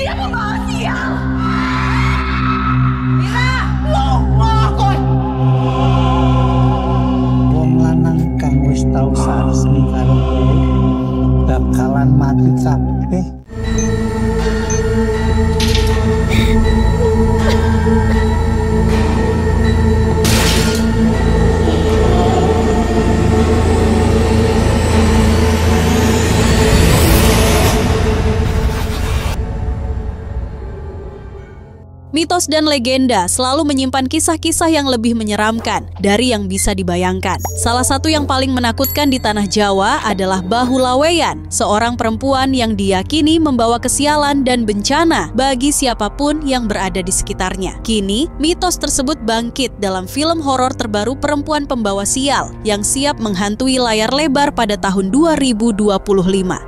Dia membawa sial. Mira, Allah kowe. Wong lanang kang wis tau saresmi karo kowe bakalan mati kabeh. Mitos dan legenda selalu menyimpan kisah-kisah yang lebih menyeramkan dari yang bisa dibayangkan. Salah satu yang paling menakutkan di tanah Jawa adalah Bahu Laweyan, seorang perempuan yang diyakini membawa kesialan dan bencana bagi siapapun yang berada di sekitarnya. Kini, mitos tersebut bangkit dalam film horor terbaru Perempuan Pembawa Sial yang siap menghantui layar lebar pada tahun 2025.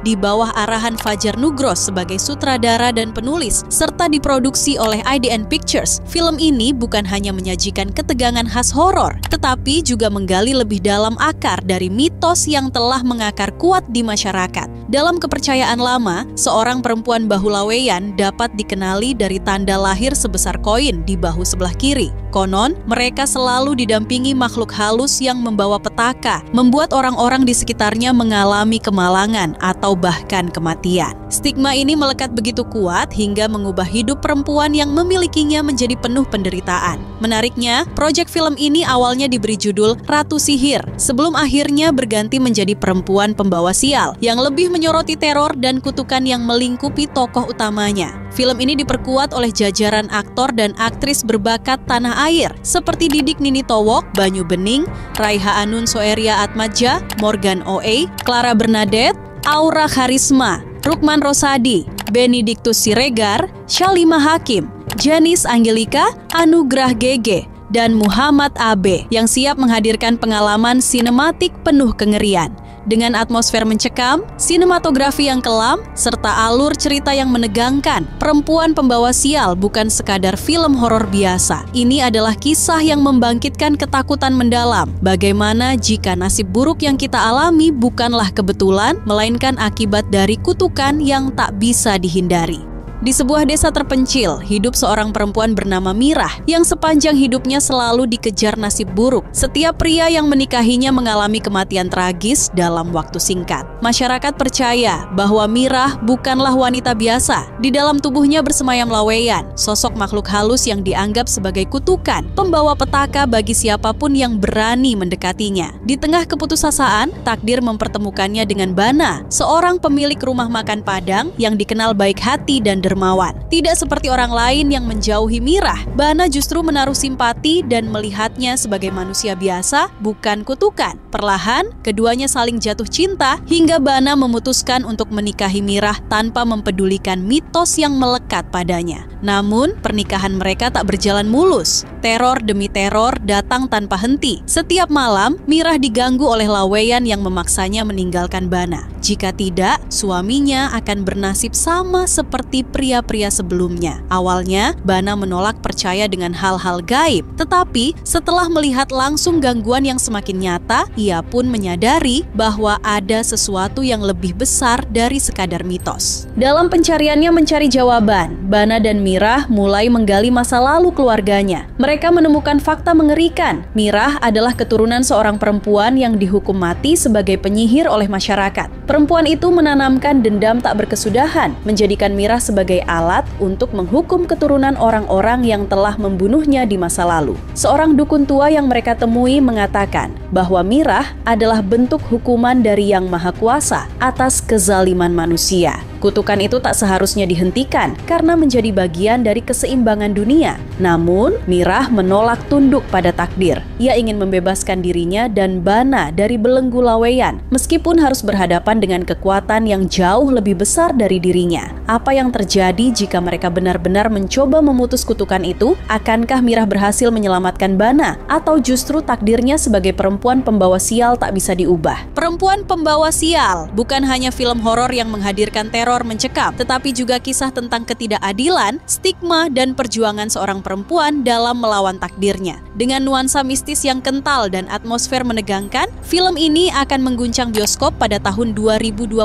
Di bawah arahan Fajar Nugros sebagai sutradara dan penulis, serta diproduksi oleh IDN Pictures, film ini bukan hanya menyajikan ketegangan khas horor, tetapi juga menggali lebih dalam akar dari mitos yang telah mengakar kuat di masyarakat. Dalam kepercayaan lama, seorang perempuan bahu laweyan dapat dikenali dari tanda lahir sebesar koin di bahu sebelah kiri. Konon, mereka selalu didampingi makhluk halus yang membawa petaka, membuat orang-orang di sekitarnya mengalami kemalangan atau bahkan kematian. Stigma ini melekat begitu kuat hingga mengubah hidup perempuan yang memilikinya menjadi penuh penderitaan. Menariknya, proyek film ini awalnya diberi judul Ratu Sihir, sebelum akhirnya berganti menjadi Perempuan Pembawa Sial, yang lebih menyoroti teror dan kutukan yang melingkupi tokoh utamanya. Film ini diperkuat oleh jajaran aktor dan aktris berbakat tanah air seperti Didik Nini Towok, Banyu Bening, Raiha Anun Soeria Atmadja, Morgan Oey, Clara Bernadette, Aura Karisma, Rukman Rosadi, Benediktus Siregar, Shalima Hakim, Janice Angelika, Anugrah Gege, dan Muhammad Abe yang siap menghadirkan pengalaman sinematik penuh kengerian. Dengan atmosfer mencekam, sinematografi yang kelam, serta alur cerita yang menegangkan, Perempuan Pembawa Sial bukan sekadar film horor biasa. Ini adalah kisah yang membangkitkan ketakutan mendalam. Bagaimana jika nasib buruk yang kita alami bukanlah kebetulan, melainkan akibat dari kutukan yang tak bisa dihindari. Di sebuah desa terpencil, hidup seorang perempuan bernama Mirah yang sepanjang hidupnya selalu dikejar nasib buruk. Setiap pria yang menikahinya mengalami kematian tragis dalam waktu singkat. Masyarakat percaya bahwa Mirah bukanlah wanita biasa. Di dalam tubuhnya bersemayam laweyan, sosok makhluk halus yang dianggap sebagai kutukan, pembawa petaka bagi siapapun yang berani mendekatinya. Di tengah keputusasaan, takdir mempertemukannya dengan Bana, seorang pemilik rumah makan Padang yang dikenal baik hati dan dermawan. Tidak seperti orang lain yang menjauhi Mirah, Bana justru menaruh simpati dan melihatnya sebagai manusia biasa, bukan kutukan. Perlahan, keduanya saling jatuh cinta hingga Bana memutuskan untuk menikahi Mirah tanpa mempedulikan mitos yang melekat padanya. Namun, pernikahan mereka tak berjalan mulus. Teror demi teror datang tanpa henti. Setiap malam, Mirah diganggu oleh laweyan yang memaksanya meninggalkan Bana. Jika tidak, suaminya akan bernasib sama seperti pria-pria sebelumnya. Awalnya, Bana menolak percaya dengan hal-hal gaib. Tetapi, setelah melihat langsung gangguan yang semakin nyata, ia pun menyadari bahwa ada sesuatu yang lebih besar dari sekadar mitos. Dalam pencariannya mencari jawaban, Bana dan Mirah mulai menggali masa lalu keluarganya. Mereka menemukan fakta mengerikan. Mirah adalah keturunan seorang perempuan yang dihukum mati sebagai penyihir oleh masyarakat. Perempuan itu menanamkan dendam tak berkesudahan, menjadikan Mirah sebagai alat untuk menghukum keturunan orang-orang yang telah membunuhnya di masa lalu. Seorang dukun tua yang mereka temui mengatakan bahwa Mirah adalah bentuk hukuman dari Yang Maha Kuasa atas kezaliman manusia. Kutukan itu tak seharusnya dihentikan karena menjadi bagian dari keseimbangan dunia. Namun, Mirah menolak tunduk pada takdir. Ia ingin membebaskan dirinya dan Bana dari belenggu laweyan, meskipun harus berhadapan dengan kekuatan yang jauh lebih besar dari dirinya. Apa yang terjadi jika mereka benar-benar mencoba memutus kutukan itu? Akankah Mirah berhasil menyelamatkan Bana? Atau justru takdirnya sebagai perempuan pembawa sial tak bisa diubah? Perempuan Pembawa Sial bukan hanya film horor yang menghadirkan teror teror mencekam, tetapi juga kisah tentang ketidakadilan, stigma, dan perjuangan seorang perempuan dalam melawan takdirnya. Dengan nuansa mistis yang kental dan atmosfer menegangkan, film ini akan mengguncang bioskop pada tahun 2025.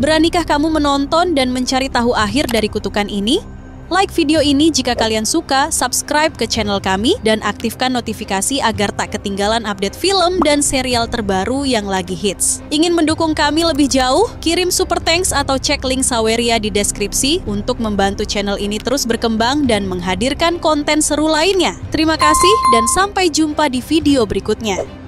Beranikah kamu menonton dan mencari tahu akhir dari kutukan ini? Like video ini jika kalian suka, subscribe ke channel kami, dan aktifkan notifikasi agar tak ketinggalan update film dan serial terbaru yang lagi hits. Ingin mendukung kami lebih jauh? Kirim super thanks atau cek link Saweria di deskripsi untuk membantu channel ini terus berkembang dan menghadirkan konten seru lainnya. Terima kasih dan sampai jumpa di video berikutnya.